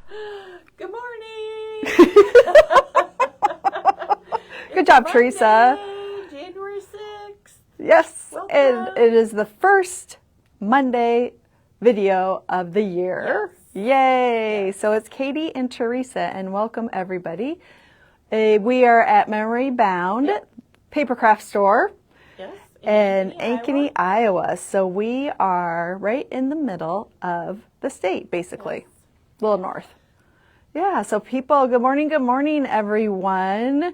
Good morning. Good job, Teresa. January 6th. Yes, Welcome. and it is the first Monday video of the year. Yes. Yay! Yes. So it's Katie and Teresa, and welcome everybody. We are at Memory Bound Papercraft Store Yes. in Ankeny, Ankeny, Iowa. So we are right in the middle of the state, basically, Yes. a little north. Yeah, so people, good morning, everyone.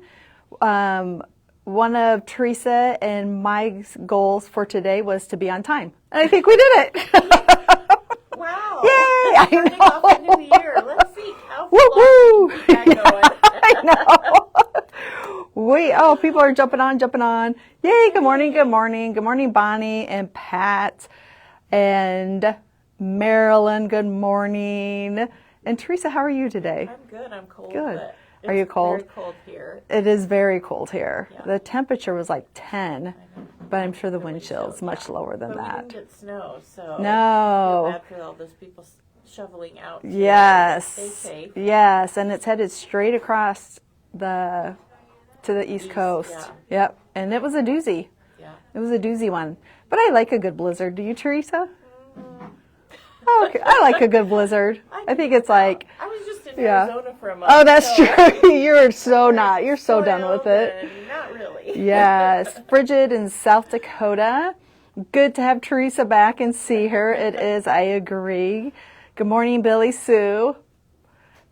One of Teresa and my goals for today was to be on time. And I think we did it. Wow. Yay! I Starting know. off a new year. Let's see how Woo-hoo! far we can going. I know. People are jumping on. Yay, good morning. Good morning, Bonnie and Pat and Marilyn. Good morning. And Teresa, how are you today? I'm good. I'm cold. Good. But Are you cold? It's very cold here. It is very cold here. Yeah. The temperature was like 10, but I'm sure the wind chill is much yeah. lower than But that. we didn't get snow, so No. I feel bad for all those people shoveling out. Stay Yes. safe. Yes, and it's headed straight across to the East Coast. yeah. Yep, and it was a doozy. Yeah. It was a doozy one. But I like a good blizzard. Do you, Teresa? Oh, okay. I like a good blizzard. I think it's like, I was just in yeah. Arizona for a month. oh, that's so true. You're so not. You're so done with spoiled it. and Not really. Yes, Bridget in South Dakota. Good to have Teresa back and see her. It is, I agree. Good morning, Billy Sue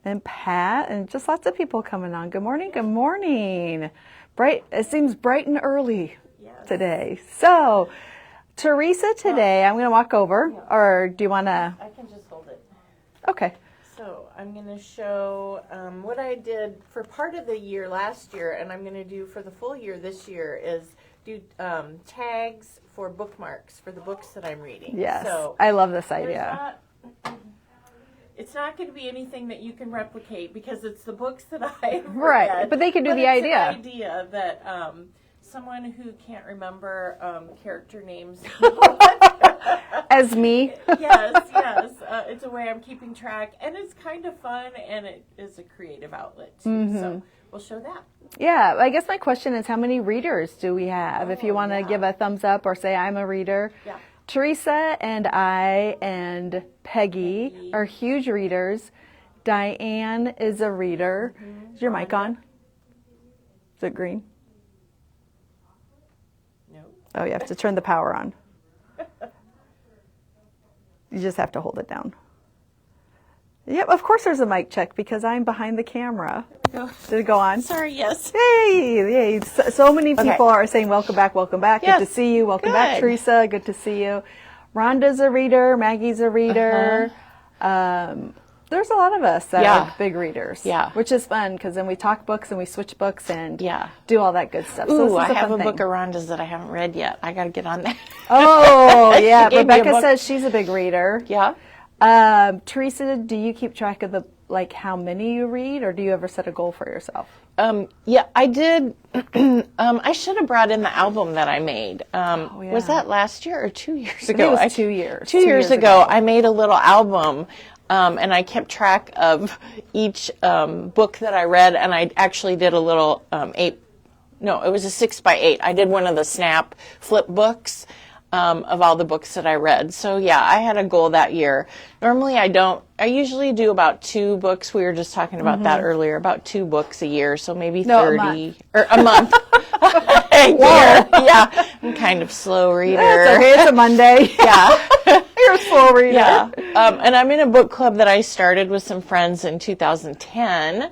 and Pat, and just lots of people coming on. Good morning. Bright. It seems bright and early Yes. today. So, Teresa, today I'm going to walk over, or do you want to? I can just hold it. Okay. So I'm going to show what I did for part of the year last year, and I'm going to do for the full year this year is do tags for bookmarks for the books that I'm reading. Yes, So I love this there's idea. it's not going to be anything that you can replicate because it's the books that I've Right, read. but they can do But the it's idea. An idea that someone who can't remember character names. As me. yes. It's a way I'm keeping track, and it's kind of fun, and it is a creative outlet too. Mm-hmm. So we'll show that. Yeah, I guess my question is how many readers do we have? If you Oh, want to yeah. give a thumbs up or say I'm a reader. Yeah. Teresa and I and Peggy are huge readers. Diane is a reader. Is your mic on? Is it green? No. Oh, you have to turn the power on. You just have to hold it down. Yep, of course there's a mic check because I'm behind the camera. Go. Did it go on? Sorry. Yes. Yay! So many people are saying welcome back. Yes. Good to see you. Welcome back, Good. Teresa. Good to see you. Rhonda's a reader. Maggie's a reader. There's a lot of us that are big readers. Yeah. Which is fun because then we talk books and we switch books and Yeah. do all that good stuff. So Ooh, this is I a have fun a thing. book of Rhonda's that I haven't read yet. I got to get on that. Oh, yeah. She gave me a Rebecca book. says she's a big reader. Yeah. Teresa, do you keep track of how many you read, or do you ever set a goal for yourself? Yeah, I did. I should have brought in the album that I made. yeah. Was that last year or 2 years I think ago? it was 2 years. 2 years ago, I made a little album, and I kept track of each book that I read, and I actually did a little it was a 6x8. I did one of the Snap flip books of all the books that I read. So yeah, I had a goal that year. Normally I usually do about 2 books. We were just talking about that earlier, about 2 books a year. So maybe 30 or a month. A year. Yeah. I'm kind of slow reader. That's okay. It's a Monday. Yeah. You're a slow reader. Yeah. And I'm in a book club that I started with some friends in 2010.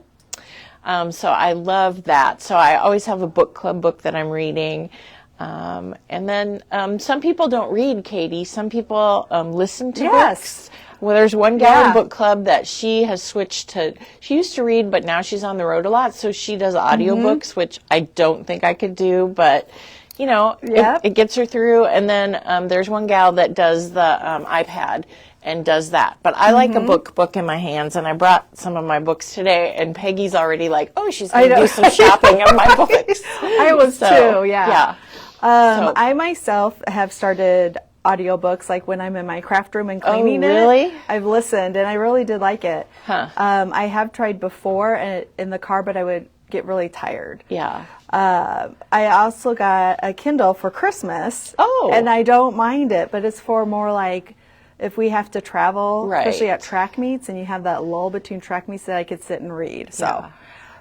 So I love that. So I always have a book club book that I'm reading. And then some people don't read, Katie. Some people listen to books. Well, there's one gal in book club that she has switched to, she used to read, but now she's on the road a lot, so she does audiobooks, which I don't think I could do, but, you know, it gets her through. And then there's one gal that does the iPad and does that. But I like a book in my hands, and I brought some of my books today, and Peggy's already like, oh, she's going to do some shopping of my books. I was too, yeah. Yeah. I myself have started audiobooks, like when I'm in my craft room and cleaning really? I've listened, and I really did like it. Huh. I have tried before in the car, but I would get really tired. Yeah. I also got a Kindle for Christmas. Oh. And I don't mind it, but it's for more like if we have to travel, Right. especially at track meets, and you have that lull between track meets, that I could sit and read. So, Yeah.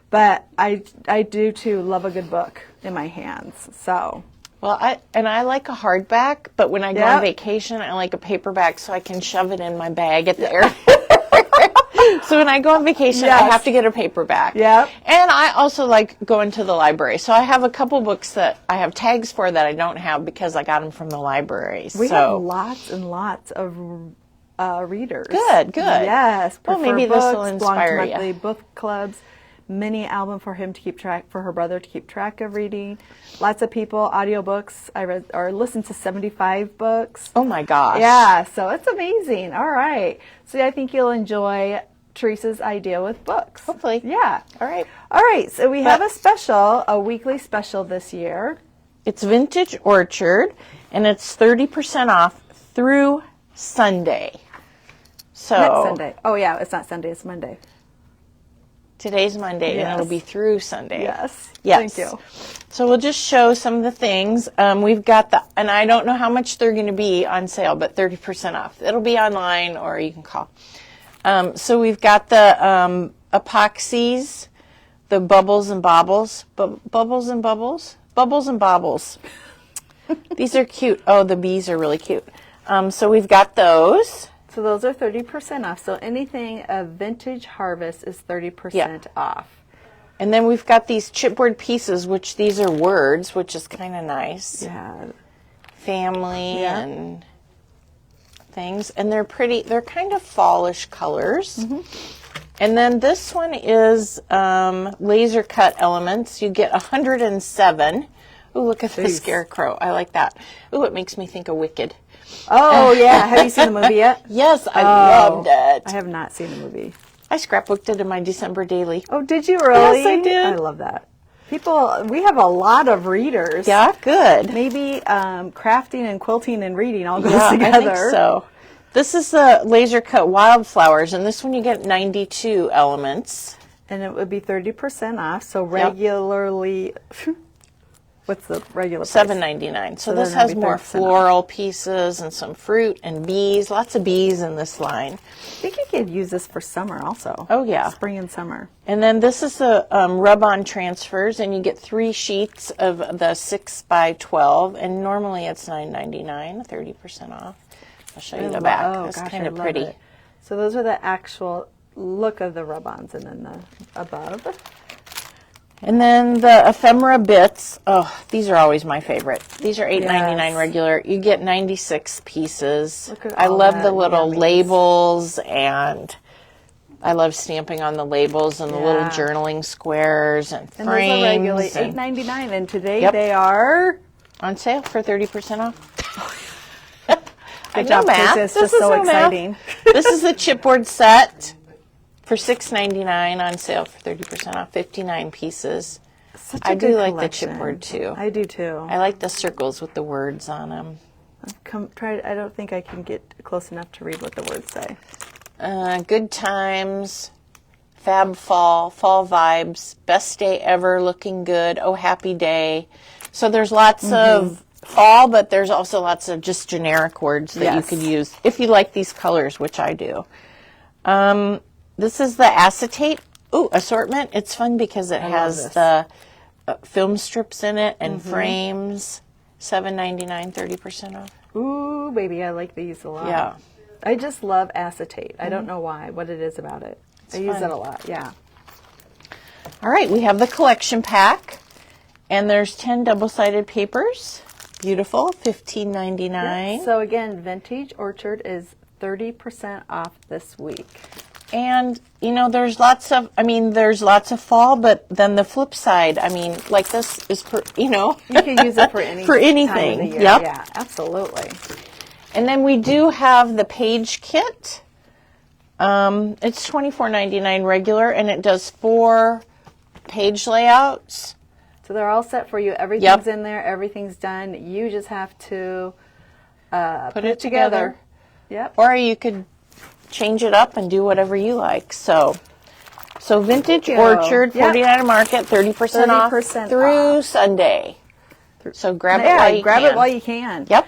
but I do too love a good book in my hands. So. Well, I like a hardback, but when I go on Yep. vacation, I like a paperback so I can shove it in my bag at the airport. So when I go on vacation, I Yes. have to get a paperback. Yep. And I also like going to the library. So I have a couple books that I have tags for that I don't have because I got them from the library. We have lots and lots of readers. Good. Yes. Well, maybe Prefer this will books, belong to inspire ya. monthly book clubs, mini album for him to keep track, for her brother to keep track of reading. Lots of people, audiobooks. I read or listened to 75 books. Oh my gosh. Yeah, so it's amazing. All right. So I think you'll enjoy Teresa's idea with books. Hopefully. Yeah. All right. All right. So we have a special, a weekly special this year. It's Vintage Orchard, and it's 30% off through Sunday. So Next Sunday. Oh, yeah. It's not Sunday. It's Monday. today's Monday, and Yes. it'll be through Sunday. Yes. Yes. Thank you. So we'll just show some of the things. We've got and I don't know how much they're going to be on sale, but 30% off. It'll be online or you can call. So we've got the epoxies, the bubbles and bobbles. Bubbles and bubbles? Bubbles and bobbles. These are cute. Oh, the bees are really cute. So we've got those. So those are 30% off. So anything of Vintage Harvest is 30% off. And then we've got these chipboard pieces, which these are words, which is kind of nice. Yeah. Family and things. And they're pretty, they're kind of fallish colors. And then this one is laser cut elements. You get 107. Ooh, look at the scarecrow. I like that. Ooh, it makes me think of Wicked. Oh, yeah. Have you seen the movie yet? Yes, I loved it. I have not seen the movie. I scrapbooked it in my December daily. Oh, did you really? Yes, I did. I love that. People, we have a lot of readers. Yeah, good. Maybe crafting and quilting and reading all goes Yeah, together. I think so. This is the laser cut wildflowers, and this one you get 92 elements. And it would be 30% off. So regularly, what's the regular price? $7.99. So then this it'll has be more 30% off. floral pieces and some fruit and bees. Lots of bees in this line. I think you could use this for summer also. Oh, yeah. Spring and summer. And then this is the rub-on transfers, and you get 3 sheets of the 6x12, and normally it's $9.99, 30% off. I'll show you the back. Oh, It's gosh, kind I of love pretty. it. So those are the actual look of the rub-ons, and then the above. And then the ephemera bits. Oh, these are always my favorite. These are $8.99 Yes. regular. You get 96 pieces. Look at I all love that the little yummies. labels, and I love stamping on the labels and the little Yeah. journaling squares and And those are regularly frames. And $8.99, and today Yep. they are. on sale for 30% off. I Good know job, math. Teresa. It's This just is so no math. exciting. This is the chipboard set for $6.99 on sale for 30% off, 59 pieces. Such a I do good like collection. the chipboard too. I do too. I like the circles with the words on them. I don't think I can get close enough to read what the words say. Good times, fab fall, fall vibes, best day ever, looking good, oh happy day. So there's lots of fall, but there's also lots of just generic words that you Yes. could use if you like these colors, which I do. This is the acetate assortment. It's fun because it has this. the film strips in it and frames. $7.99, 30% off. Ooh, baby, I like these a lot. Yeah. I just love acetate. I don't know why, what it is about it. I use fun. it a lot, yeah. All right, we have the collection pack, and there's 10 double-sided papers. Beautiful, $15.99. So again, Vintage Orchard is 30% off this week. And you know, there's lots of fall, but then the flip side, I mean, like this is for, you know, You can use it for any for time anything. of the year. Yep. Yeah, absolutely. And then we do have the page kit. It's $24.99 regular, and it does 4 page layouts. So they're all set for you. Everything's in there. Everything's done. You just have to put it together. Yep. Or you could change it up and do whatever you like. So Vintage Orchard, 49 Market, 30% off 30% through Sunday. So grab it while you grab can. it while you can. Yep.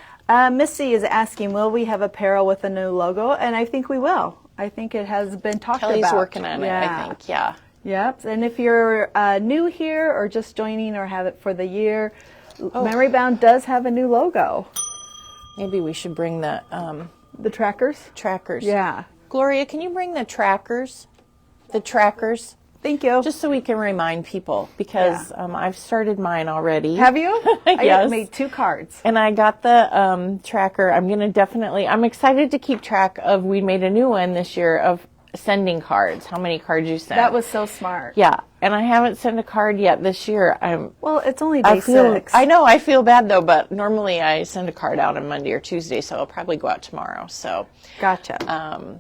Misty is asking, will we have apparel with a new logo? And I think we will. I think it has been talked Kelly's about. working on it, I think. Yeah. Yep. And if you're new here or just joining or have it for the year, Memory Bound does have a new logo. Maybe we should bring the trackers? trackers. Yeah. Gloria, can you bring the trackers? The trackers? Thank you. Just so we can remind people, because I've started mine already. Have you? Yes. I made 2 cards. And I got the tracker. I'm excited to keep track of, we made a new one this year of sending cards, how many cards you sent. That was so smart. Yeah. And I haven't sent a card yet this year. Well, it's only day 6. I know, I feel bad though, but normally I send a card out on Monday or Tuesday, so I'll probably go out tomorrow. So. Gotcha.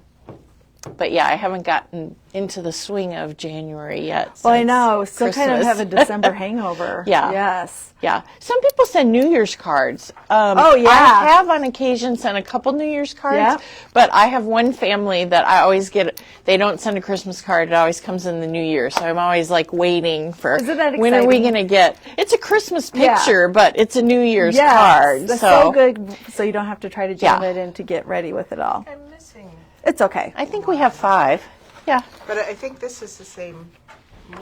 But yeah, I haven't gotten into the swing of January yet. Well, I know. Still Christmas. kind of have a December hangover. Yeah. Yes. Yeah. Some people send New Year's cards. Oh, yeah. I have on occasion sent a couple New Year's cards, Yeah. but I have one family that I always get, they don't send a Christmas card. It always comes in the New Year. So I'm always like waiting for, Isn't that when are we exciting? going to get, it's a Christmas Yeah. picture, but it's a New Year's Yes. card. That's so good. So you don't have to try to jam Yeah. it in to get ready with it all. I'm missing. It's okay. I think we have 5. Yeah. But I think this is the same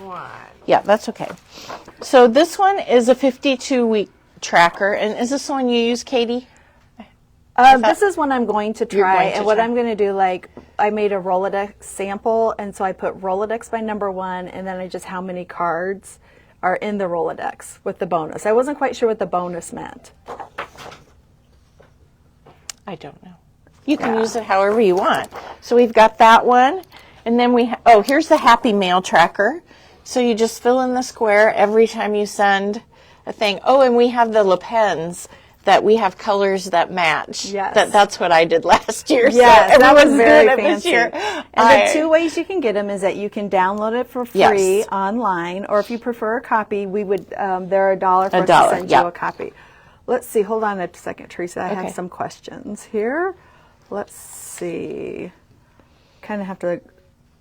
one. Yeah, that's okay. So this one is a 52-week tracker. And is this the one you use, Katie? This is one I'm going to You're try. going to And what try. I'm going to do, like, I made a Rolodex sample. And so I put Rolodex by number 1. And then I just how many cards are in the Rolodex with the bonus. I wasn't quite sure what the bonus meant. I don't know. You can use it however you want. So we've got that one. And then here's the Happy Mail tracker. So you just fill in the square every time you send a thing. Oh, and we have the Le Pens that we have colors that match. Yes. That's what I did last year. Yes, so that was everyone's very doing it this fancy. year. And the 2 ways you can get them is that you can download it for free Yes. online, or if you prefer a copy, we would. They're $1 for us $1, to send yeah. you a copy. Let's see. Hold on a second, Teresa. I Okay. have some questions here. Let's see. Kind of have to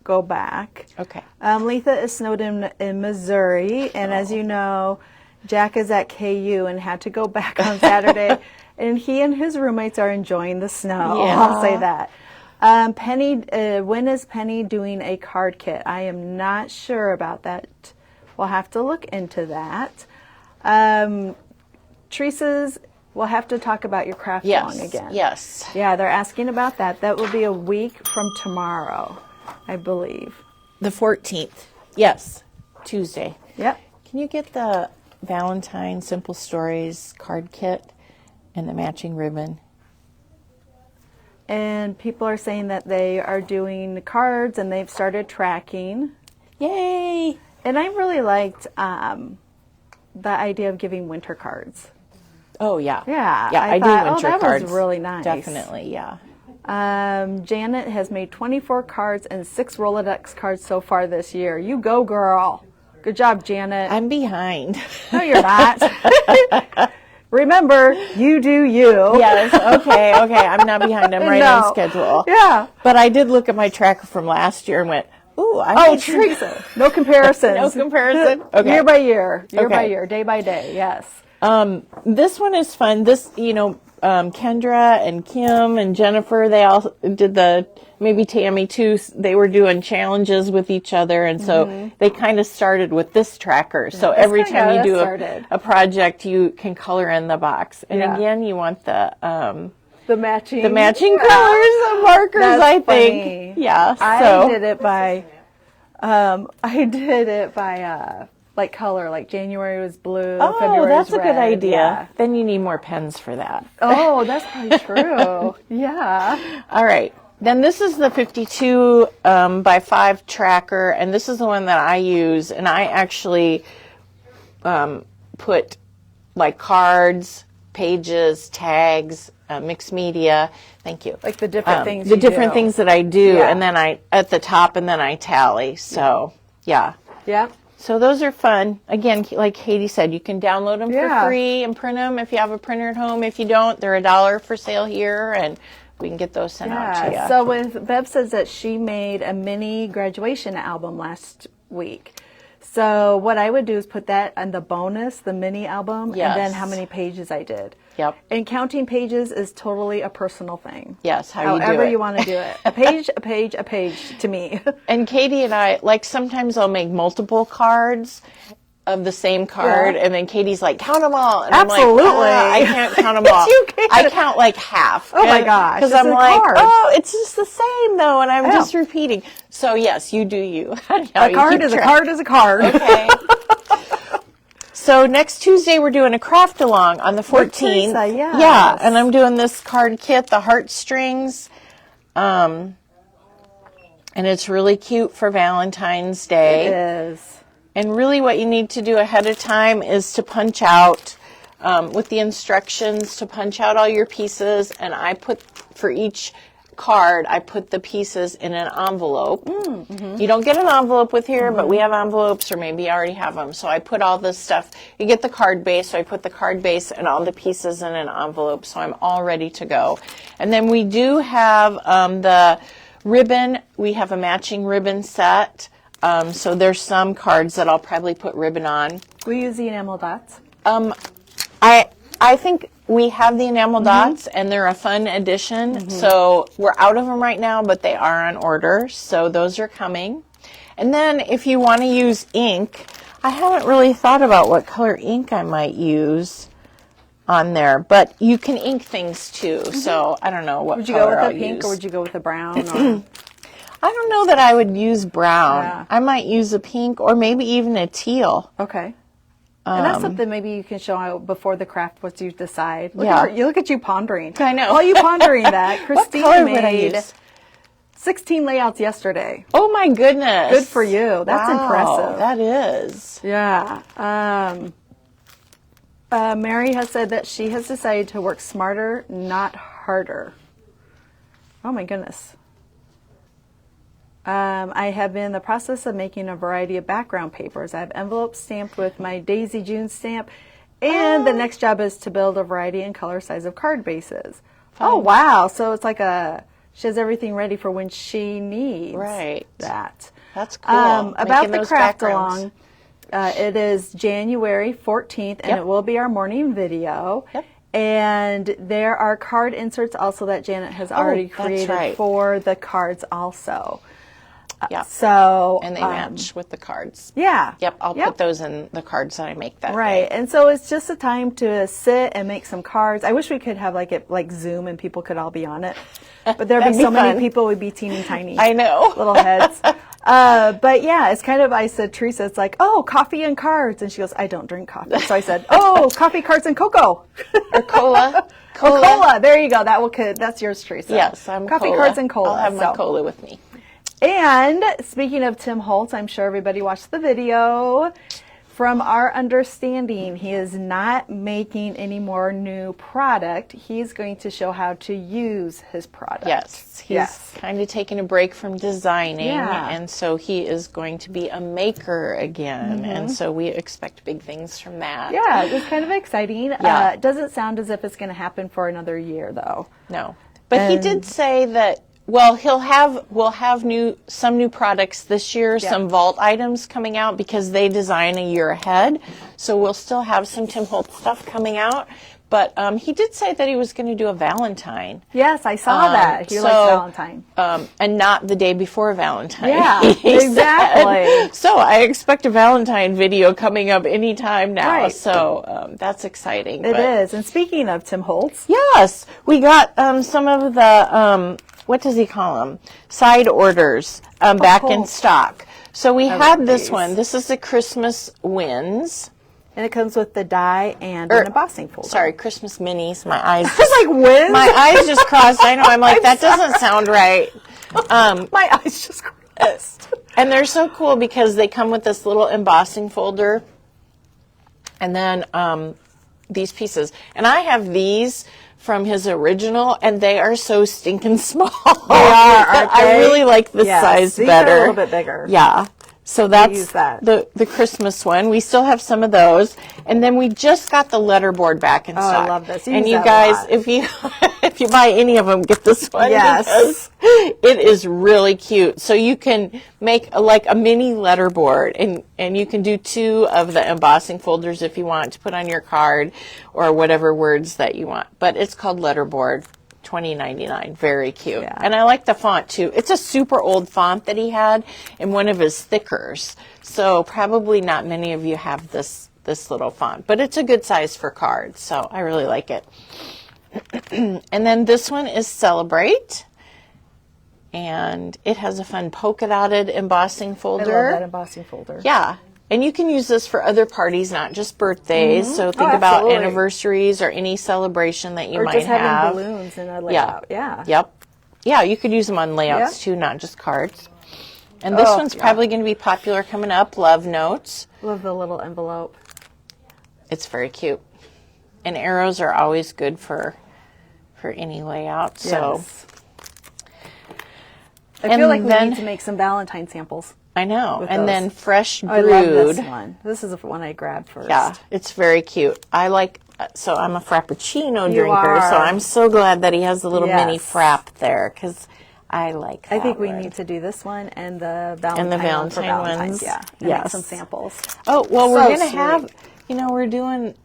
go back. Okay. Letha is snowed in Missouri, and as you know, Jack is at KU and had to go back on Saturday, and he and his roommates are enjoying the snow. Yeah. I'll say that. Penny, when is Penny doing a card kit? I am not sure about that. We'll have to look into that. Teresa's, we'll have to talk about your craft long again. Yes. Yeah, they're asking about that. That will be a week from tomorrow, I believe. The 14th. Yes. Tuesday. Yep. Can you get the Valentine Simple Stories card kit and the matching ribbon? And people are saying that they are doing cards and they've started tracking. Yay! And I really liked the idea of giving winter cards. Oh, yeah. Yeah, Yeah, I I, thought, do winter that was cards. really nice. Definitely, yeah. Janet has made 24 cards and 6 Rolodex cards so far this year. You go, girl. Good job, Janet. I'm behind. No, you're not. Remember, you do you. Yes, okay. I'm not behind. I'm right No. on schedule. Yeah. But I did look at my tracker from last year and went, ooh, I Oh, made some- Teresa. No comparisons. No comparison? Okay. Year by year. Year by Okay. year. Day by day. Yes. This one is fun. This, Kendra and Kim and Jennifer, they all did maybe Tammy too, they were doing challenges with each other. And so they kind of started with this tracker. So every time you do a project, you can color in the box. And Yeah. again, you want the matching. colors of markers, That's I think. funny. Yeah. I So did it by like color. Like January was blue. oh, February that's was a good red. idea. Yeah. Then you need more pens for that. Oh, that's probably true. Yeah. All right. Then this is the 52 by 5 tracker, and this is the one that I use, and I actually put like cards, pages, tags, mixed media. Thank you. Like the different things. The you different do. things that I do, Yeah. and then I at the top, and then I tally. So yeah. Yep. So those are fun. Again, like Katie said, you can download them Yeah. for free and print them if you have a printer at home. If you don't, they're $1 for sale here, and we can get those sent out to you. So with Bev says that she made a mini graduation album last week. So what I would do is put that on the bonus, the mini album, Yes. and then how many pages I did. Yep. And counting pages is totally a personal thing. Yes, how you do However it. you want to do it. A page, a page, a page to me. And Katie and I, like, sometimes I'll make multiple cards of the same card, Yeah. and then Katie's like, count them all. And Absolutely. I'm like, I can't count them all. You can't. I count like half. Oh my gosh, Because it's I'm a like, card. oh, it's just the same though, and I'm Yeah. just repeating. So yes, you do you. A card is a card is a card. Okay. So next Tuesday we're doing a craft along on the 14th. Teresa, yes. Yeah, and I'm doing this card kit, the heartstrings. And it's really cute for Valentine's Day. It is. And really what you need to do ahead of time is to punch out, with the instructions, to punch out all your pieces. And I put, for each card, I put the pieces in an envelope. You don't get an envelope with here, but we have envelopes, or maybe you already have them. So I put all this stuff, you get the card base, so I put the card base and all the pieces in an envelope, so I'm all ready to go. And then we do have the ribbon. We have a matching ribbon set. So there's some cards that I'll probably put ribbon on. We use the enamel dots. I think we have the enamel dots, and they're a fun addition. So we're out of them right now, but they are on order. So those are coming. And then if you want to use ink, I haven't really thought about what color ink I might use on there, but you can ink things too. So I don't know what Would you go color with I'll a pink use. or would you go with a brown? Or... I don't know that I would use brown. Yeah. I might use a pink or maybe even a teal. Okay. And that's something maybe you can show out before the craft once you decide. Yeah. Look at you pondering. I know. While you pondering that, What Christine color would I made use? 16 layouts yesterday. Oh my goodness. Good for you. That's Wow, impressive. That is. Yeah. Mary has said that she has decided to work smarter, not harder. Oh my goodness. I have been in the process of making a variety of background papers. I have envelopes stamped with my Daisy June stamp, and the next job is to build a variety and color size of card bases. Oh wow! So it's like she has everything ready for when she needs that. That's cool. About Making the those craft backgrounds. along, it is January 14th, and Yep. it will be our morning video. Yep. And there are card inserts also that Janet has already that's created right. for the cards also. Yeah. So And they match with the cards. Yeah. Yep, I'll put those in the cards that I make that Right, day. and so it's just a time to sit and make some cards. I wish we could have like Zoom and people could all be on it, but there'd be That'd be so many fun. people, we'd be teeny tiny. I know. Little heads. But yeah, it's kind of, I said, Teresa, it's like, oh, coffee and cards. And she goes, I don't drink coffee. So I said, oh, coffee, cards, and cocoa. Or cola. Or cola. There you go. That's yours, Teresa. Yes, I'm coffee, cola. cards, and cola. I'll have my So- cola with me. And speaking of Tim Holtz, I'm sure everybody watched the video. From our understanding, he is not making any more new product. He's going to show how to use his product. Yes, he's kind of taking a break from designing, Yeah. and so he is going to be a maker again, and so we expect big things from that. Yeah, it's kind of exciting. Yeah. It doesn't sound as if it's going to happen for another year, though. No, but he And- did say that. Well, we'll have some new products this year, some vault items coming out because they design a year ahead. So we'll still have some Tim Holtz stuff coming out. But he did say that he was going to do a Valentine. Yes, I saw that. He likes Valentine. And not the day before Valentine. Yeah, he exactly. said. So I expect a Valentine video coming up anytime now. Right. So that's exciting. It is. And speaking of Tim Holtz, Yes, we got some of the, what does he call them? Side orders back in stock. So we had this these. one. This is the Christmas Wins. and it comes with the die and an embossing folder. Sorry, Christmas Minis. My eyes I was like, when? my eyes just crossed. I know. I'm like, that doesn't sound right. My eyes just crossed. And they're so cool because they come with this little embossing folder. And then these pieces. And I have these from his original, and they are so stinking small. They are, aren't I they? really like this Yes, size these better. are a little bit bigger. Yeah. So that's use that. the Christmas one. We still have some of those, and then we just got the letterboard back in stock. I love this. You And use you that a guys, lot. if you if you buy any of them, get this one Yes. because it is really cute. So you can make like a mini letterboard, and you can do 2 of the embossing folders if you want to put on your card or whatever words that you want. But it's called letterboard. $20.99. Very cute. Yeah. And I like the font too. It's a super old font that he had in one of his stickers. So probably not many of you have this little font, but it's a good size for cards. So I really like it. And then this one is Celebrate. And it has a fun polka dotted embossing I folder. love that embossing folder. Yeah. And you can use this for other parties, not just birthdays. So think Oh, about absolutely. anniversaries or any celebration that you Or might just have. having balloons in a layout. Yeah. Yep. Yeah, you could use them on layouts Yeah. too, not just cards. And this Oh, one's yeah. probably going to be popular coming up, Love Notes. Love the little envelope. It's very cute. And arrows are always good for any layout. So Yes. I feel like we then- need to make some Valentine samples. I know. With And those. then Fresh I Brewed. love this one. This is the one I grabbed first. Yeah, it's very cute. I like, so I'm a Frappuccino You drinker, so are. I'm so glad that he has the little mini Yes. frap there, because I like that I think we one. need to do this one and the Valentine, one for Valentine Valentine's. ones. Yeah. And make Yes. some samples. Oh, well, we're So going to sweet. have, we're doing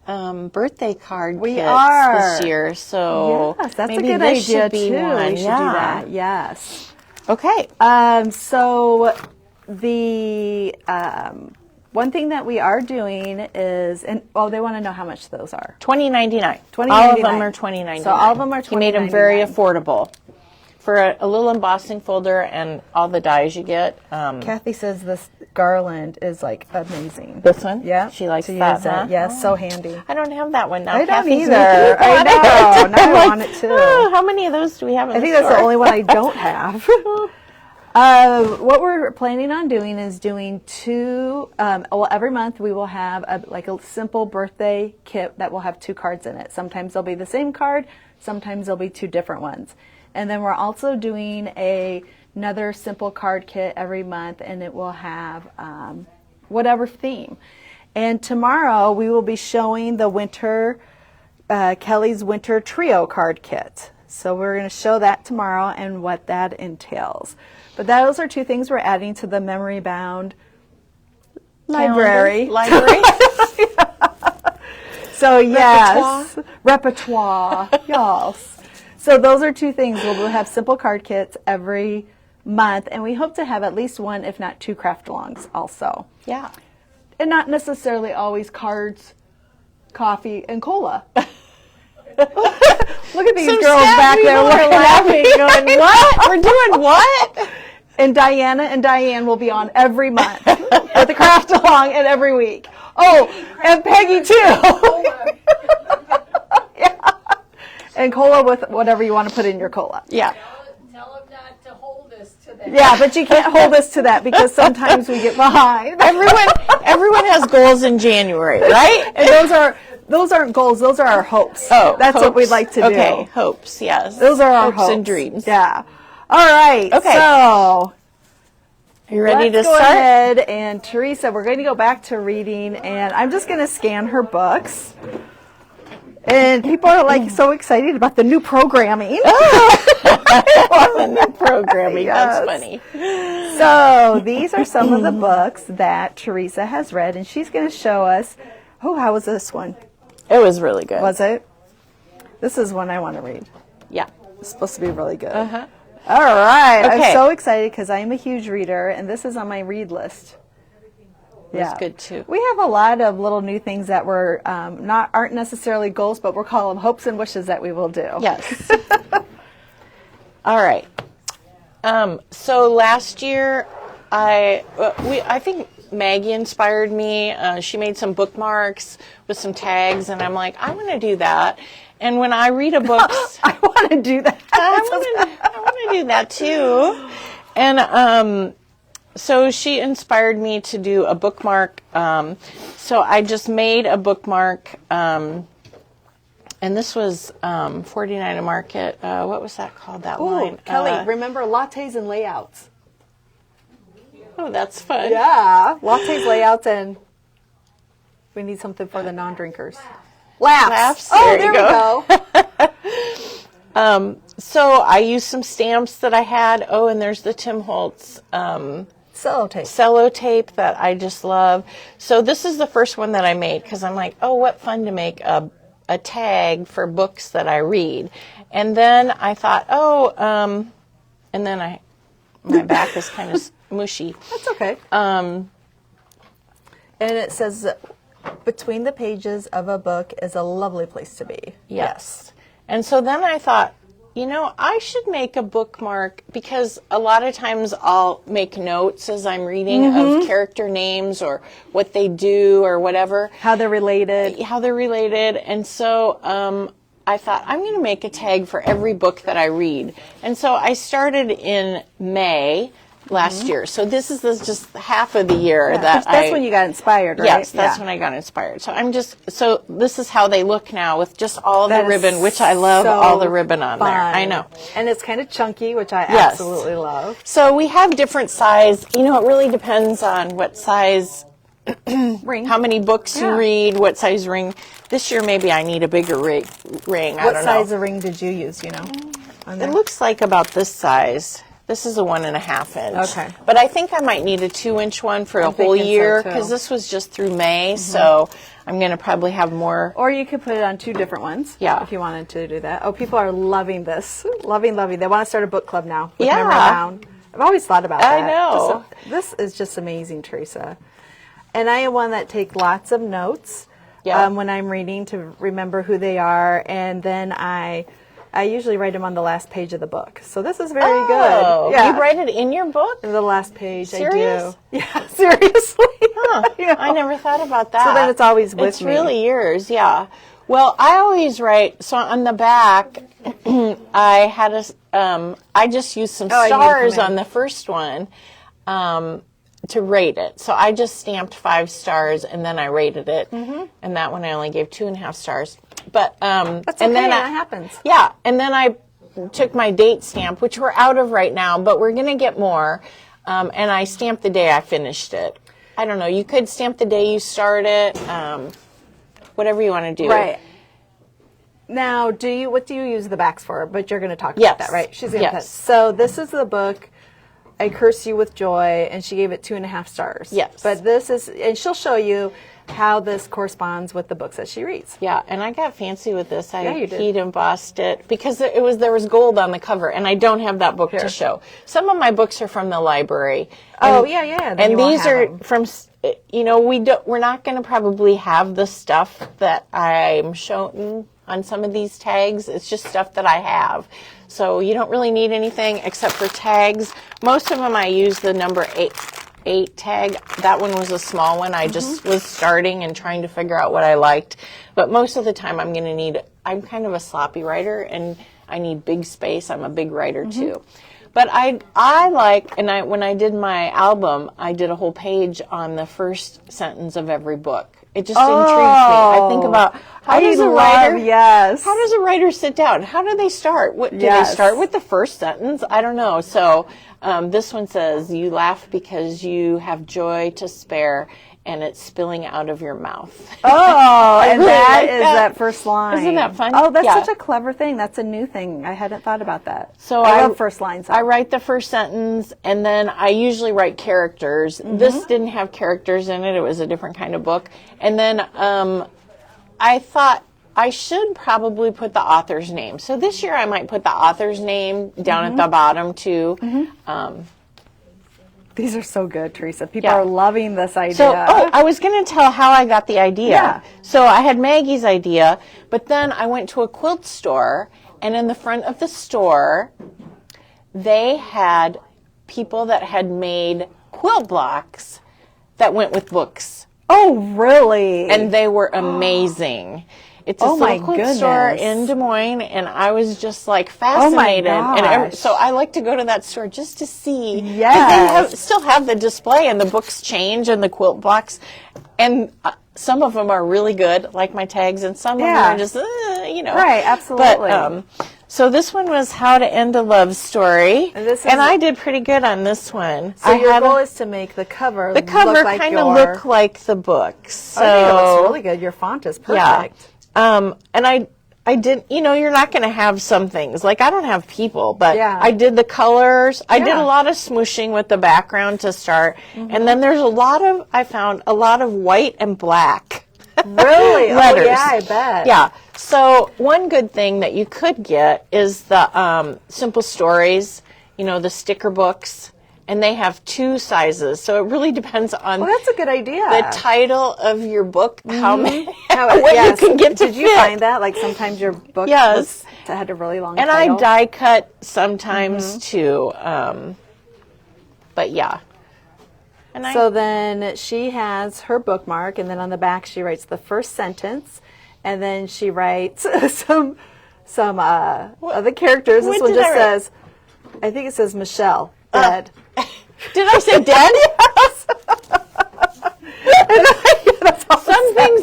birthday card We kits are. this year, so Yes, that's maybe a good this idea should be too. one. We should Yeah. do that. Yes. Okay. So the one thing that we are doing is, and they want to know how much those are. $20.99. All of $20.99. them are $20.99. So all of them are He made them very $20.99. affordable. For a little embossing folder and all the dies you get. Kathy says this garland is like amazing. This one? Yeah. She likes to that, use it. huh? Yes, so handy. I don't have that one now. I don't Kathy's either. making I that. know. Now I I'm like, want it too. "Oh, how many of those do we have in I the think that's store?" the only one I don't have. What we're planning on doing is doing 2. Every month we will have a simple birthday kit that will have 2 cards in it. Sometimes they'll be the same card. Sometimes they'll be 2 different ones. And then we're also doing another simple card kit every month, and it will have whatever theme. And tomorrow we will be showing the Kelly's Winter Trio card kit. So we're going to show that tomorrow and what that entails. But those are 2 things we're adding to the memory bound library. So yes, repertoire. Yes. So those are 2 things. We'll have simple card kits every month, and we hope to have at least 1, if not 2, craft alongs also. Yeah. And not necessarily always cards, coffee, and cola. Look at these Some girls sad back there people are laughing. going, what? We're doing what? And Diana and Diane will be on every month at the craft along and every week. Oh, and Peggy too. Yeah. And cola with whatever you want to put in your cola. Yeah. Tell them not to hold us to that. Yeah, but you can't hold us to that because sometimes we get behind. Everyone has goals in January, right? And those aren't goals, those are our hopes. Oh, that's what we'd hopes. like to do. Okay, hopes, yes. Those are our hopes and dreams. Yeah. All right. Okay. So Are you ready let's to go start? ahead, and Teresa, we're going to go back to reading, and I'm just going to scan her books. And people are like so excited about the new programming. The new programming. Yes. That's funny. So these are some of the books that Teresa has read, and she's going to show us. Oh, how was this one? It was really good. Was it? This is one I want to read. Yeah. It's supposed to be really good. Uh-huh. All right. Okay. I'm so excited because I am a huge reader, and this is on my read list. That's good too. We have a lot of little new things that we're aren't necessarily goals, but we'll call them hopes and wishes that we will do. Yes. All right. So last year, I think Maggie inspired me. She made some bookmarks with some tags, and I'm like, I'm going to do that. And when I read a book, I want to do that. I want to do that too. And so she inspired me to do a bookmark. So I just made a bookmark, and this was 49 a Market. What was that called? That Ooh, line? Kelly, remember lattes and layouts. Oh, that's fun. Yeah. Lattes, layouts, and we need something for the non-drinkers. Laughs. Oh, there we go. So I used some stamps that I had. Oh, and there's the Tim Holtz cellotape that I just love. So this is the first one that I made because I'm like, oh, what fun to make a tag for books that I read. And then I thought, and then my back is kind of mushy. That's okay. And it says, between the pages of a book is a lovely place to be. Yes. And so then I thought, I should make a bookmark because a lot of times I'll make notes as I'm reading of character names or what they do or whatever. How they're related. And so I thought, I'm going to make a tag for every book that I read. And so I started in May last year. So this is just half of the year that's when you got inspired, right? Yes, that's when I got inspired. So this is how they look now with just all the ribbon, which I love all the ribbon on there. I know. And it's kind of chunky, which I absolutely love. So we have different size. It really depends on what size ring, how many books you read, what size ring. This year maybe I need a bigger ring. I don't know. What size of ring did you use, It looks like about this size. This is a 1.5 inch. Okay. But I think I might need a 2-inch one for a whole year because this was just through May. So I'm going to probably have more. Or you could put it on 2 different ones. Yeah. If you wanted to do that. Oh, people are loving this. Loving. They want to start a book club now. With Yeah. Memory Bound. I've always thought about that. I know. This is just amazing, Teresa. And I am one that take lots of notes when I'm reading to remember who they are. And then I usually write them on the last page of the book. So this is very good. Yeah. You write it in your book? The last page, Serious? I do. Yeah, seriously. Huh. I never thought about that. So then it's always with me. It's really yours, yeah. Well, I always write, so on the back, I had I just used some stars on the first one to rate it. So I just stamped 5 stars and then I rated it. And that one I only gave 2.5 stars. But that's okay, that happens. Yeah, and then I took my date stamp, which we're out of right now, but we're going to get more. And I stamped the day I finished it. I don't know. You could stamp the day you start it, whatever you want to do. Right. Now, what do you use the backs for? But you're going to talk about that, right? She's going to. So this is the book, I Curse You with Joy, and she gave it 2.5 stars. Yes. But this is, and she'll show you how this corresponds with the books that she reads. Yeah, and I got fancy with this. I you did. heat embossed it because there was gold on the cover, and I don't have that book to show. Some of my books are from the library. And, yeah. And these are from, we're not going to probably have the stuff that I'm showing on some of these tags. It's just stuff that I have. So you don't really need anything except for tags. Most of them I use the number 8 tag. That one was a small one. I just was starting and trying to figure out what I liked. But most of the time I'm kind of a sloppy writer and I need big space. I'm a big writer too. But I like, and when I did my album, I did a whole page on the first sentence of every book. It just intrigues me. I think about how does a writer sit down? How do they start? Do they start with the first sentence? I don't know. So this one says, you laugh because you have joy to spare and it's spilling out of your mouth. Oh, and really that first line. Isn't that fun? Oh, that's such a clever thing. That's a new thing. I hadn't thought about that. So I love first lines. I write the first sentence, and then I usually write characters. This didn't have characters in it. It was a different kind of book. And then I thought I should probably put the author's name. So this year I might put the author's name down at the bottom, too. These are so good, Teresa. People are loving this idea. So, I was going to tell how I got the idea. Yeah. So I had Maggie's idea, but then I went to a quilt store, and in the front of the store, they had people that had made quilt blocks that went with books. Oh, really? And they were amazing. It's a little quilt store in Des Moines, and I was just like fascinated. Oh my gosh. And so I like to go to that store just to see. Yes. They still have the display, and the books change, and the quilt blocks, and some of them are really good, like my tags, and some of them are just, Right, absolutely. But, So this one was How to End a Love Story, And I did pretty good on this one. So your goal is to make the cover the cover kind of look like the book. So I think it looks really good. Your font is perfect. Yeah. And I did, you're not going to have some things. Like, I don't have people, but I did the colors. I did a lot of smooshing with the background to start. And then there's I found a lot of white and black. Really? letters. Oh, yeah, I bet. Yeah. So one good thing that you could get is the Simple Stories, the sticker books. And they have 2 sizes, so it really depends on that's a good idea. the title of your book, how many, what you can get to Did you find that? Like sometimes your book had a really long title? I die cut sometimes too. But yeah. And so then she has her bookmark, and then on the back she writes the first sentence, and then she writes some other characters. This one just says, I think it says Michelle, dead. Did I say dead? Yes. Some things,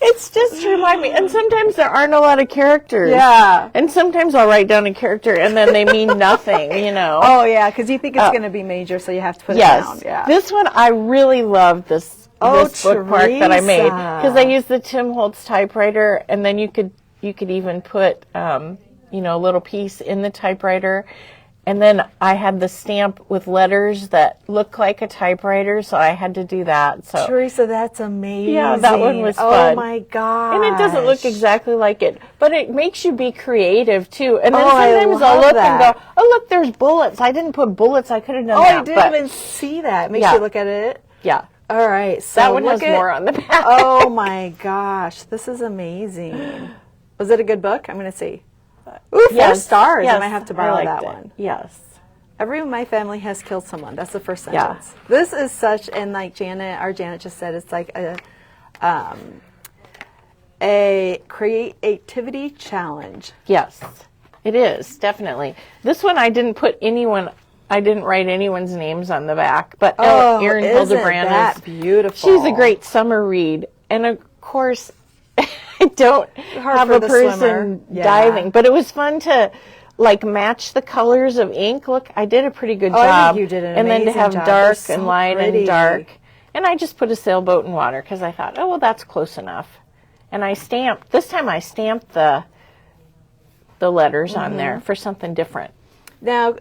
it's just to remind me. And sometimes there aren't a lot of characters. Yeah. And sometimes I'll write down a character and then they mean nothing, Oh, yeah, because you think it's going to be major, so you have to put it down. Yeah. This one, I really love this bookmark that I made. Because I used the Tim Holtz typewriter, and then you could even put, a little piece in the typewriter. And then I had the stamp with letters that look like a typewriter, so I had to do that. So Teresa, that's amazing. Yeah, that one was fun. Oh my god! And it doesn't look exactly like it, but it makes you be creative too. And then I sometimes I'll love look that. and go, "Oh, look, there's bullets. I didn't put bullets. I could have done that." I didn't even see that. It makes you look at it. Yeah. All right. So That one has more on the back. Oh my gosh, this is amazing. Was it a good book? I'm going to see. Ooh, 4 stars. Yes, I might have to borrow I that liked it. one. Yes. Everyone in my family has killed someone. That's the first Yeah. sentence. This is such, and like Janet just said, it's like a creativity challenge. Yes, it is, definitely. This one I didn't write anyone's names on the back, but Erin Hildebrand that beautiful. She's a great summer read. And of course, I don't have a person diving, but it was fun to match the colors of ink. Look, I did a pretty good job. I think you did an and then to amazing have job. dark They're and so light pretty. and dark. And I just put a sailboat in water because I thought, oh, well, that's close enough. And this time I stamped the letters on there for something different. Now,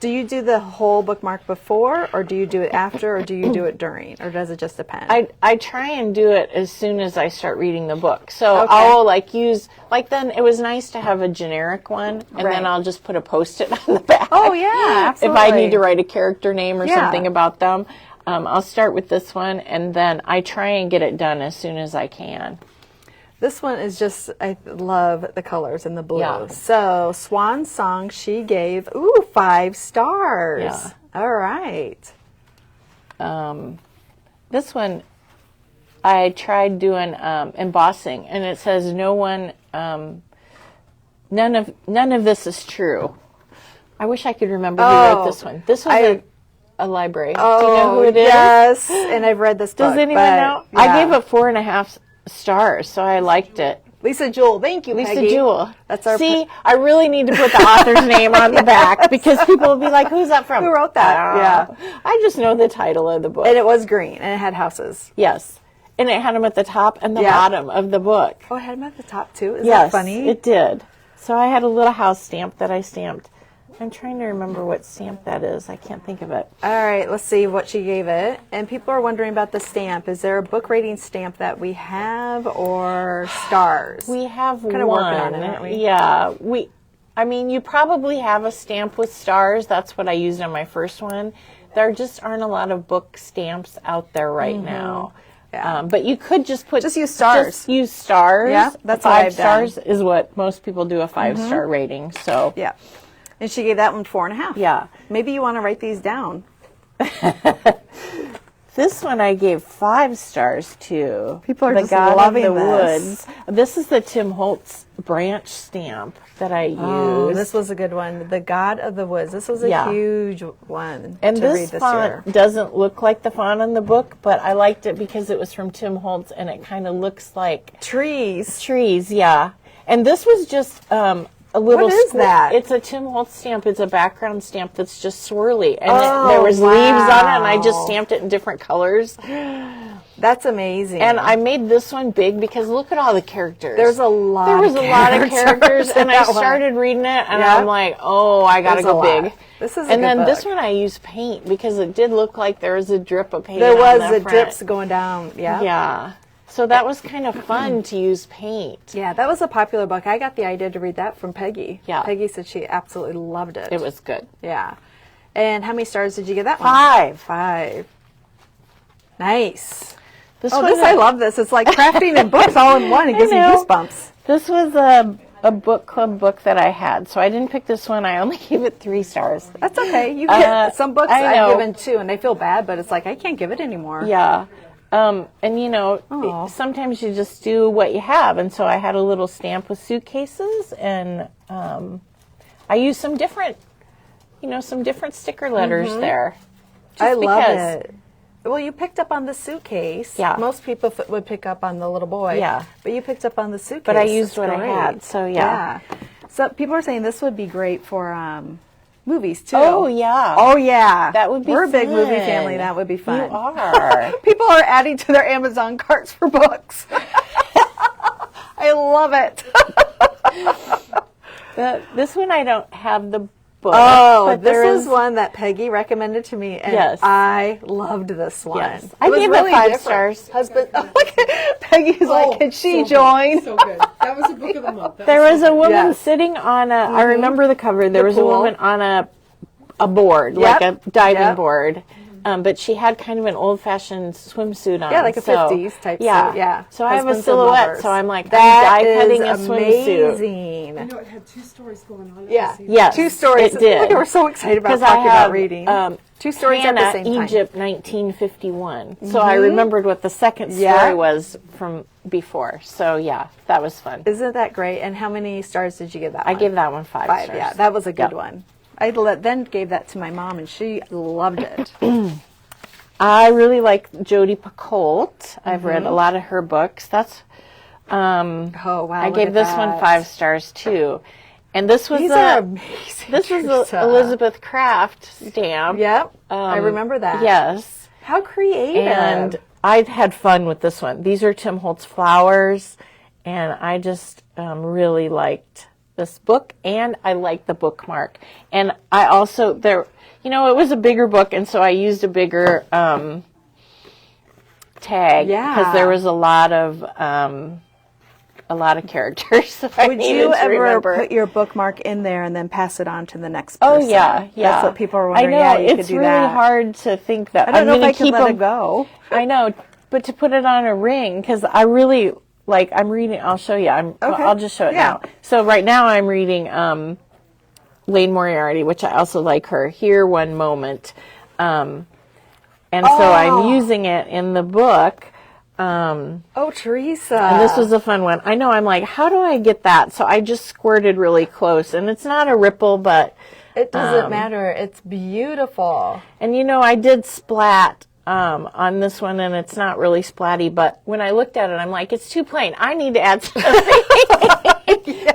do you do the whole bookmark before, or do you do it after, or do you do it during, or does it just depend? I try and do it as soon as I start reading the book. So I'll then it was nice to have a generic one, and then I'll just put a Post-it on the back. Oh, yeah, absolutely. If I need to write a character name or something about them, I'll start with this one, and then I try and get it done as soon as I can. This one is just, I love the colors and the blue. Yeah. So, Swan Song, she gave, 5 stars. Yeah. All right. This one, I tried doing embossing, and it says none of this is true. I wish I could remember who wrote this one. This was a library. Do you know who it is? Yes, and I've read this book. Does anyone know? Yeah. I gave it 4.5 stars, so I liked it. Lisa Jewell, thank you, Lisa Peggy. Jewell. That's our. See, I really need to put the author's name on the back because people will be like, "Who's that from?" Who wrote that? Yeah, I just know the title of the book. And it was green, and it had houses. Yes, and it had them at the top and the bottom of the book. Oh, it had them at the top too. Is Yes, that funny? it did. So I had a little house stamp that I stamped. I'm trying to remember what stamp that is. I can't think of it. All right, let's see what she gave it. And people are wondering about the stamp. Is there a book rating stamp that we have, or stars? We have kind of working on it, aren't we? Yeah, you probably have a stamp with stars. That's what I used on my first one. There just aren't a lot of book stamps out there right now. Yeah. But you could just use stars. Just use stars. Yeah, that's what 5 I've done. stars is what most people do, a 5-star rating. So Yeah. And she gave that one 4.5. Yeah. Maybe you want to write these down. This one I gave 5 stars to. People are the just God loving of the this. Woods. This is the Tim Holtz branch stamp that I used. Oh, this was a good one. The God of the Woods. This was a huge one and to this read this font year. doesn't look like the font on the book, but I liked it because it was from Tim Holtz and it kind of looks like Trees. trees, yeah. And this was just a little. What is that? It's a Tim Holtz stamp. It's a background stamp that's just swirly, and Oh, there was leaves on it, and I just wow. stamped it in different colors. That's amazing. And I made this one big because look at all the characters. There was a lot of characters, and I that one. started reading it, and Yeah. I'm like, oh, I gotta There's go a big. lot. This is a and good then this book. one I used paint because it did look like there was a drip of paint. There on was the the front. drips going down. Yeah. Yeah. So that was kind of fun to use paint. Yeah, that was a popular book. I got the idea to read that from Peggy. Yeah. Peggy said she absolutely loved it. It was good. Yeah. And how many stars did you give that one? 5. 5. Nice. This Oh, was I love this. It's like crafting and books all in one. It gives me know. goosebumps. This was a book club book that I had, so I didn't pick this one. I only gave it 3 stars. That's okay. You get some books I know. I've given 2, and I feel bad, but it's like I can't give it anymore. Yeah. And Aw. sometimes you just do what you have. And so I had a little stamp with suitcases, and I used some different sticker letters there. Just I love because. it. Well, you picked up on the suitcase. Yeah. Most people would pick up on the little boy. Yeah. But you picked up on the suitcase. But I used That's what I great. had, so yeah. So people are saying this would be great for movies too. Oh, yeah. Oh yeah. That would be We're a big movie fun. family. That would be fun. You are. People are adding to their Amazon carts for books. I love it. This one I don't have the book. Oh, but this there is one that Peggy recommended to me, and Yes. I loved this one. Yes. It I was gave it really 5 different. stars. Husband, look at Peggy's like, can she join? So good. That was a book of the month. There was a woman Yes. sitting on a. I remember the cover. There was a pool. woman on a board, Yep. like a diving Yep. board. But she had kind of an old-fashioned swimsuit on. Yeah, like a so, 50s type yeah. suit. Yeah. So I have a Husbands and silhouette. lovers. So I'm like, That I'm die cutting a is swimsuit. amazing. You know, it had 2 stories going on. At Yeah. the same Yes, 2 stories. it did. We were so excited about Because talking I have about reading. 2 stories Hannah, at the same time. Egypt, 1951. So I remembered what the second story Yeah. was from before. So yeah, that was fun. Isn't that great? And how many stars did you give that I one? gave that one 5 5. stars. Yeah, that was a good Yep. one. I then gave that to my mom, and she loved it. I really like Jodi Picoult. I've read a lot of her books. That's Oh wow! I look gave at this that. one 5 stars too. And this was These are amazing. this was Teresa. a Elizabeth Craft stamp. Yep, I remember that. Yes. How creative! And I had fun with this one. These are Tim Holtz flowers, and I just really liked this book, and I liked the bookmark. And I also it was a bigger book, and so I used a bigger tag Yeah. because there was a lot of characters. So I would needed you to ever remember. put your bookmark in there and then pass it on to the next Oh person? yeah. That's what people are wondering. I know Yeah, you it's could do really that. hard to think that I don't know if gonna I could keep let them. it go. I know, but to put it on a ring, because I really I'm reading. I'll show you. Okay. I'll just show it Yeah. now. So right now I'm reading Lane Moriarty, which I also like her. Here, One Moment, and so I'm using it in the book. Oh, Teresa! And this was a fun one. I know. I'm like, how do I get that? So I just squirted really close, and it's not a ripple, but It doesn't matter. It's beautiful. and I did splat on this one, and it's not really splatty, but when I looked at it, I'm like, it's too plain. I need to add something.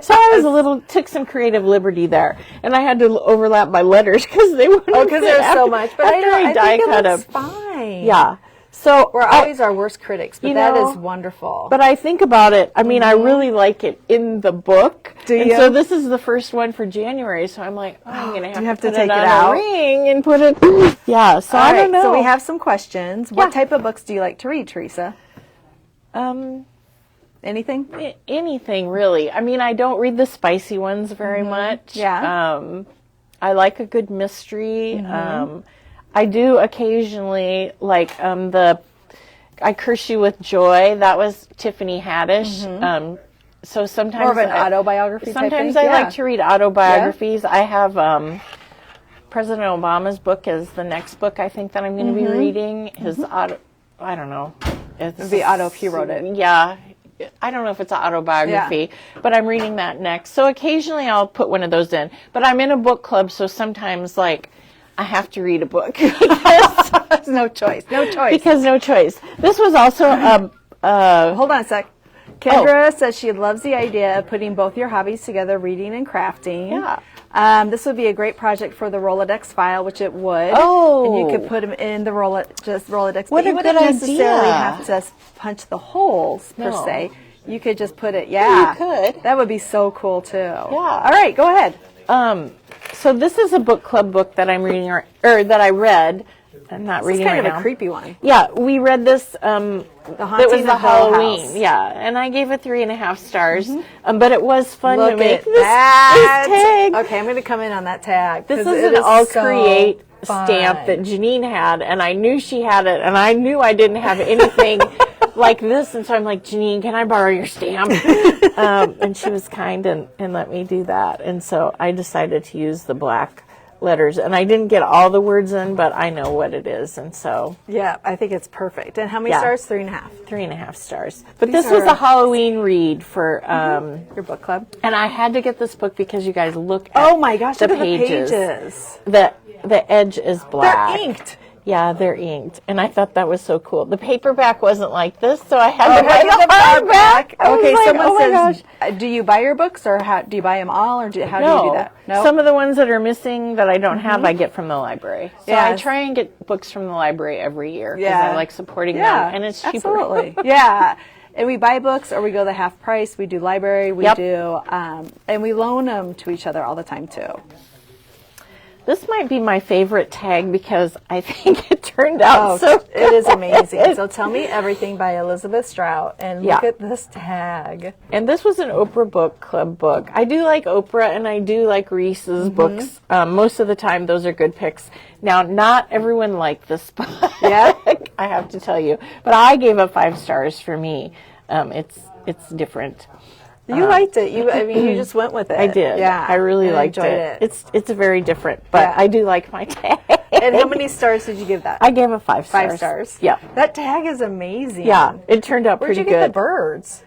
So I took some creative liberty there, and I had to overlap my letters because they wouldn't. Oh, because there's so much. But I die think cut it looks them. fine. Yeah. So We're always our worst critics, but you that know, is wonderful. But I think about it. I mean, I really like it in the book. Do and you? so this is the first one for January. So I'm like, I'm going you have to to put take it on it out? a ring and put it. Yeah. So All I right, don't know. so we have some questions. Yeah. What type of books do you like to read, Teresa? Anything? Anything really. I mean, I don't read the spicy ones very much. Yeah. I like a good mystery. I do occasionally like I Curse You with Joy. That was Tiffany Haddish. So sometimes More of an autobiography type Sometimes thing? I Yeah. like to read autobiographies. I have President Obama's book is the next book I think that I'm going to be reading. His auto, I don't know. It's The auto if he wrote it. Yeah. I don't know if it's an autobiography, but I'm reading that next. So occasionally I'll put one of those in. But I'm in a book club, so sometimes I have to read a book. No choice. No choice. Because no choice. This was also Hold on a sec. Kendra says she loves the idea of putting both your hobbies together, reading and crafting. Yeah. This would be a great project for the Rolodex file, which it would. Oh. And you could put them in the Rolodex. What but you a wouldn't good necessarily idea. have to punch the holes, per No. se. You could just put it, yeah. you could. That would be so cool, too. Yeah. Yeah. All right, go ahead. So this is a book club book that I'm reading, or that I read. I'm not It's reading kind right of now. a creepy one. Yeah, we read this. The It Haunting was the of Hill Halloween. House. Yeah, and I gave it 3.5 stars. But it was fun to Look make at this that. tag. Okay, I'm going to come in on that tag. This 'cause is it an All so Create fun. stamp that Janine had, and I knew she had it, and I knew I didn't have anything like this, and so I'm like, Janine, can I borrow your stamp? And she was kind and let me do that, and so I decided to use the black letters, and I didn't get all the words in, but I know what it is, and so Yeah, I think it's perfect. And how many Yeah. stars? 3.5. 3.5 stars. But These this was are- a Halloween read for, Your book club. and I had to get this book because you guys look at Oh my gosh, the look at the pages. pages. The edge is black. They're inked. Yeah, they're inked, and I thought that was so cool. The paperback wasn't like this, so I had to buy Okay, the hardback. I was Okay, like, someone oh my says, gosh. do you buy your books or do you buy them all or how do you do that? No. Some of the ones that are missing that I don't have, I get from the library. So I Yes. try and get books from the library every year because Yeah. I like supporting Yeah, them, and it's cheaper. absolutely. Yeah. And we buy books or we go the half price. We do library. We Yep. do, and we loan them to each other all the time too. This might be my favorite tag because I think it turned out so good. It is amazing. So Tell Me Everything by Elizabeth Strout. And look Yeah. at this tag. And this was an Oprah book club book. I do like Oprah and I do like Reese's books. Most of the time, those are good picks. Now, not everyone liked this book. Yeah? I have to tell you. But I gave it 5 stars for me. It's different. You liked it. You just went with it. I did. Yeah. I really and liked enjoyed it. It's very different, but Yeah. I do like my tag. And how many stars did you give that? I gave it 5 stars. 5 stars. Yeah. That tag is amazing. Yeah. It turned out Where'd pretty you get good. the birds?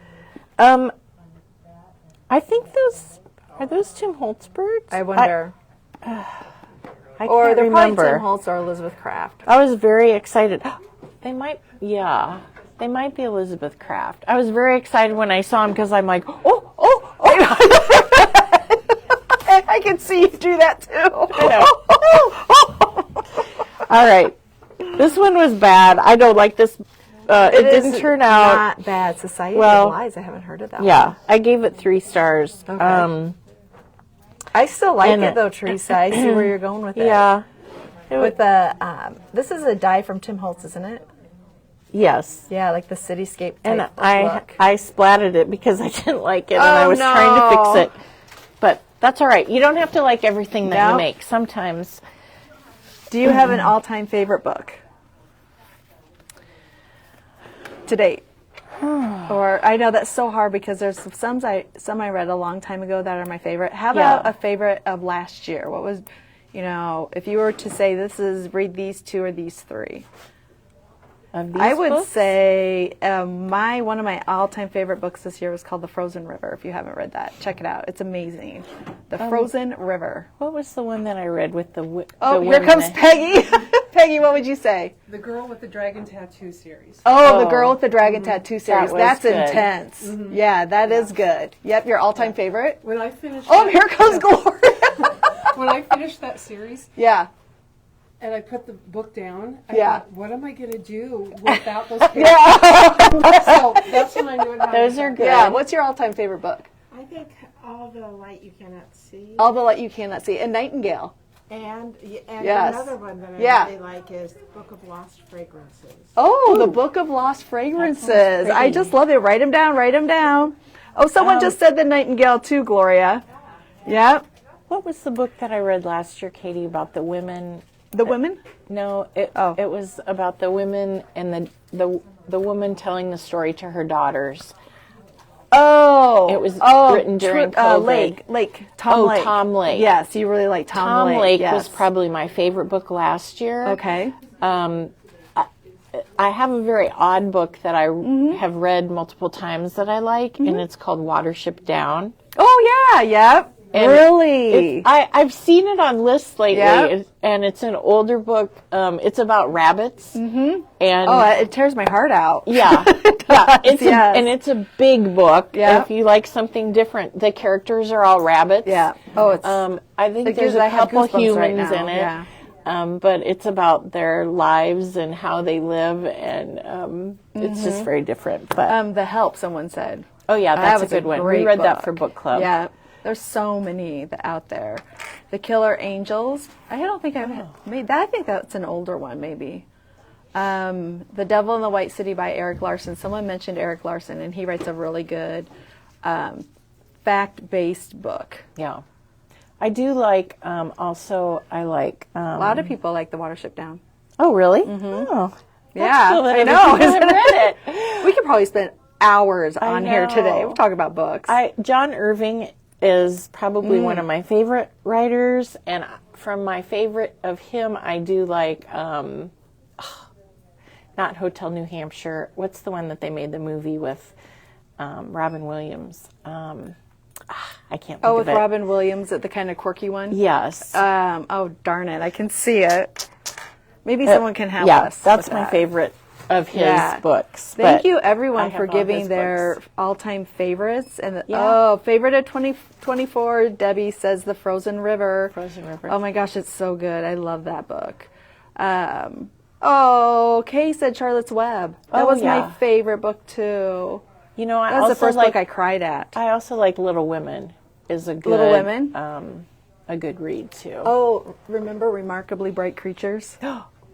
I think are those Tim Holtz birds? I wonder. I Or can't they're remember. probably Tim Holtz or Elizabeth Kraft. I was very excited. They might be Elizabeth Kraft. I was very excited when I saw them because I'm like, oh. I can see you do that too. All right. This one was bad. I don't like this. It didn't turn out. Not bad. Society Well, of Lies. I haven't heard of that Yeah, one. I gave it 3 stars. Okay. I still like and it though, Teresa. I see where you're going with it. Yeah. With the this is a die from Tim Holtz, isn't it? Yes. Yeah, like the cityscape type And look. I splatted it because I didn't like it, and I was trying to fix it. But that's all right. You don't have to like everything that No? you make. Sometimes. Do you have an all-time favorite book to date? Or I know that's so hard because there's some I read a long time ago that are my favorite. How about Yeah. a favorite of last year? What was, if you were to say read these 2 or these 3? Of these I would books? say one of my all-time favorite books this year was called The Frozen River. If you haven't read that, check it out. It's amazing. The Frozen River. What was the one that I read with the Oh, the here women? comes Peggy. Peggy, what would you say? The Girl with the Dragon Tattoo series. Oh, The Girl with the Dragon Tattoo series. was That's good. intense. Yeah, that is good. Yep, your all-time favorite? When I finished Oh, here comes Gloria. when I finished that series Yeah. and I put the book down, I Yeah. thought, what am I going to do without those characters? So that's when I knew it. Those are good. Yeah, what's your all-time favorite book? I think All the Light You Cannot See. All the Light You Cannot See. And Nightingale. And Yes. another one that I Yeah. really like is Book of Lost Fragrances. Oh, the Book of Lost Fragrances. pretty. I just love it. Write them down. Write them down. Oh, someone just said the Nightingale too, Gloria. Yep. What was the book that I read last year, Katie, about the women? The women? No, it was about the women and the woman telling the story to her daughters. Oh. It was written during COVID. Lake. Tom Lake. Tom Lake. Yes, you really like Tom Lake. Tom Lake yes. was probably my favorite book last year. Okay. I have a very odd book that I have read multiple times that I like, and it's called Watership Down. Oh, yeah. Yep. And Really? I've seen it on lists lately, Yeah. and it's an older book. It's about rabbits. Mm-hmm. And Oh, it tears my heart out. yeah, yeah. It's Yes. and it's a big book. Yeah. If you like something different, the characters are all rabbits. Yeah. Oh, it's. I think it there's gives- I a have couple goosebumps right humans now. in it. Yeah. But it's about their lives and how they live, and it's just very different. But The Help, someone said. oh yeah, That that's a was good one. We great read that book. for book club. Yeah, there's so many out there. The Killer Angels. I don't think I've made that. I think that's an older one, maybe. The Devil in the White City by Eric Larson. Someone mentioned Eric Larson, and he writes a really good fact-based book. Yeah. I do like, also, I like... A lot of people like The Watership Down. oh, really? Oh. Yeah, cool that I other know. people Isn't have read it? We could probably spend hours on here today. know. We'll talk about books. John Irving is probably one of my favorite writers, and from my favorite of him, I do like, not Hotel New Hampshire. What's the one that they made the movie with Robin Williams? I can't think Oh, of with it. Robin Williams, the kind of quirky one? Yes. Oh, darn it. I can see it. Maybe someone can help yeah, us. that's with my that. favorite of his Yeah. books. Thank but you, I everyone, have for all giving his their books. all-time favorites. And Yeah. favorite of 2024, Debbie says The Frozen River. Frozen River. Oh my gosh, it's so good. I love that book. Kay said Charlotte's Web. That Oh, was my yeah. favorite book too. You know, I That was the also first like book I cried at. I also like Little Women. Is a good Little Women? A good read too. Oh, remember Remarkably Bright Creatures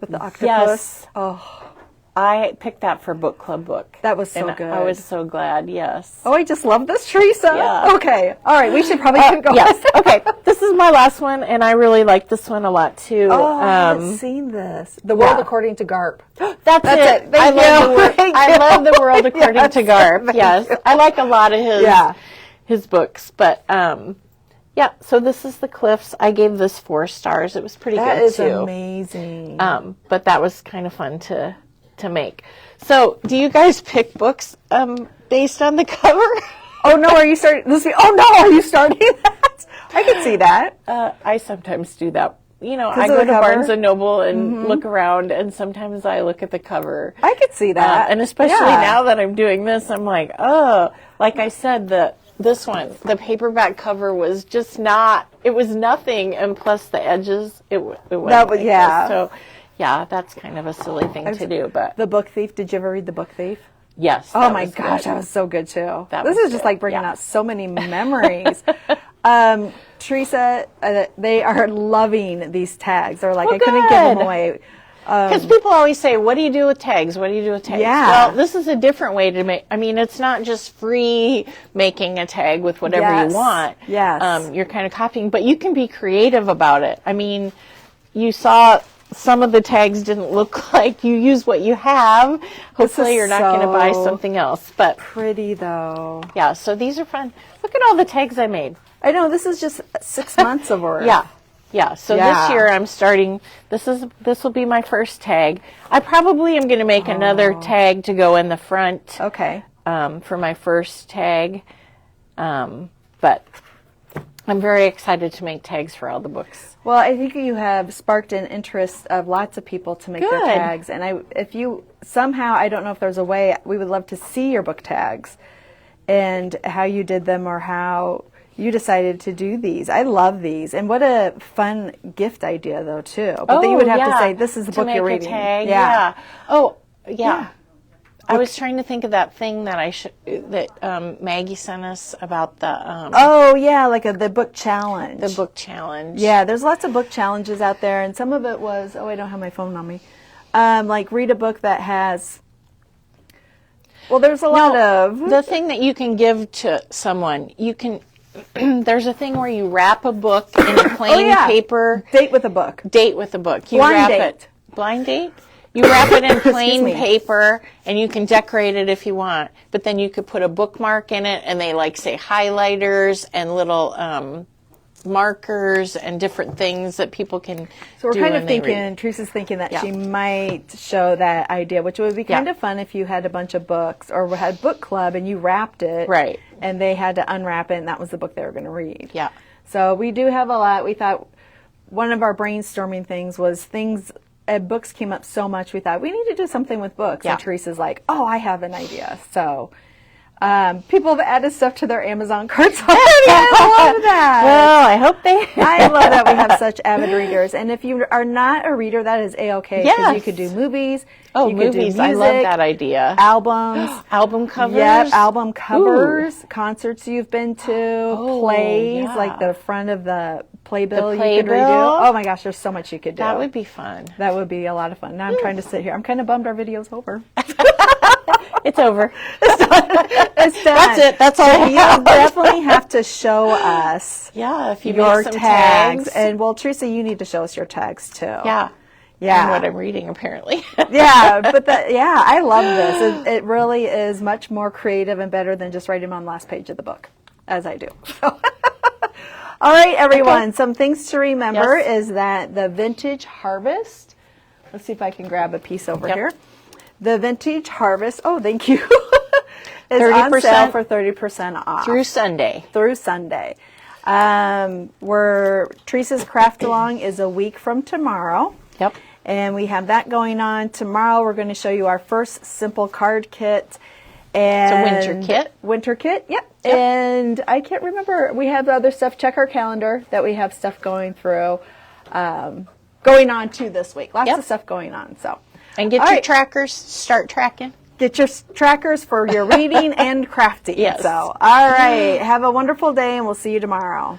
with the octopus? Yes. Oh, I picked that for book club book. that was so and good. I was so glad. Yes. Oh, I just love this, Teresa. Yeah. Okay. All right. We should probably keep going. Yes. Okay. This is my last one, and I really like this one a lot too. Oh, I haven't seen this. The World yeah. According to Garp. That's it. Thank I love you. the world. Thank I you. love the world according Yes. to Garp. Thank Yes, you. I like a lot of his Yeah. his books, but yeah. So this is the Cliffs. I gave this 4 stars. It was pretty That good is too. amazing. But that was kind of fun to make. So, do you guys pick books based on the cover? Oh no, are you starting this? Oh no, are you starting that? I can see that. I sometimes do that. You know, 'Cause I of go the to cover? Barnes and Noble and look around, and sometimes I look at the cover. I could see that. And especially Yeah. now that I'm doing this, I'm like, oh, like I said, this one, the paperback cover was just not. It was nothing, and plus the edges, it wasn't That was- like yeah. this. So, yeah, that's kind of a silly thing to do, but The Book Thief. Did you ever read The Book Thief? yes. Oh that my was gosh, good. that was so good too. That This was is just good, like bringing yeah. out so many memories. Teresa, they are loving these tags. They're like, Well, I couldn't give them good. away. Because people always say, what do you do with tags? What do you do with tags? Yeah. Well, this is a different way to make, I mean, it's not just free making a tag with whatever Yes. you want. Yes. You're kind of copying, but you can be creative about it. I mean, you saw some of the tags didn't look like you use what you have. Hopefully you're not going to buy so something else. But Pretty though. yeah, so these are fun. Look at all the tags I made. I know, this is just 6 months of work. Yeah. Yeah, so Yeah. this year I'm starting, this will be my first tag. I probably am going to make another tag to go in the front Okay. for my first tag. But I'm very excited to make tags for all the books. Well, I think you have sparked an interest of lots of people to make their Good. tags. And if you somehow, I don't know if there's a way, we would love to see your book tags and how you did them or how you decided to do these. I love these. And what a fun gift idea, though, too. But then you would have to say, this is the book you're reading. To make a tag, Yeah. Oh, yeah. I was trying to think of that thing that that Maggie sent us about the Oh, yeah, like the book challenge. the book challenge. Yeah, there's lots of book challenges out there, and some of it was, I don't have my phone on me. Like read a book that has, well, there's a lot of, The thing that you can give to someone, you can. There's a thing where you wrap a book in a plain paper. date with a book. Date with a book. You Blind wrap date. it. Blind date? You wrap it in plain me. paper, and you can decorate it if you want. But then you could put a bookmark in it, and they say highlighters and little markers and different things that people can So we're do kind when of they read. thinking, Teresa's thinking that Yeah. she might show that idea, which would be kind Yeah. of fun if you had a bunch of books or had book club and you wrapped it. Right. And they had to unwrap it, and that was the book they were going to read. Yeah. So we do have a lot. We thought one of our brainstorming things was books came up so much. We thought we need to do something with books. Yeah. And Teresa's like, oh, I have an idea. So people have added stuff to their Amazon carts already. I love that. Well, I hope they. I love that we have such avid readers. And if you are not a reader, that is A-okay. Because Yes. you could do movies. Oh, you could do movies! I love music, that idea. albums. Album covers. Yep, album covers, concerts you've been to, plays, yeah. like the front of the playbill you could playbill. redo. Oh my gosh, there's so much you could do. That would be fun. That would be a lot of fun. Now I'm trying to sit here. I'm kind of bummed our video's over. It's over. It's done. That's it. That's all. You definitely have to show us Yeah, if you your make some tags. tags. And well, Teresa, you need to show us your tags too. Yeah. Yeah. And what I'm reading, apparently. Yeah, but I love this. It really is much more creative and better than just writing them on the last page of the book, as I do. All right, everyone. Okay. Some things to remember Yes. is that the Vintage Harvest. Let's see if I can grab a piece over Yep. here. The Vintage Harvest. Oh, thank you. is 30% on sale for 30% off Through Sunday. through Sunday. Where Teresa's Craft Along is a week from tomorrow. Yep. And we have that going on. Tomorrow we're going to show you our first simple card kit. And winter kit. Winter kit, yep. Yep. And I can't remember. We have other stuff. Check our calendar that we have stuff going through, going on too this week. Lots Yep. of stuff going on. So, And get All your right. trackers. Start tracking. get your trackers for your reading and crafting. Yes. So, all right. Have a wonderful day and we'll see you tomorrow.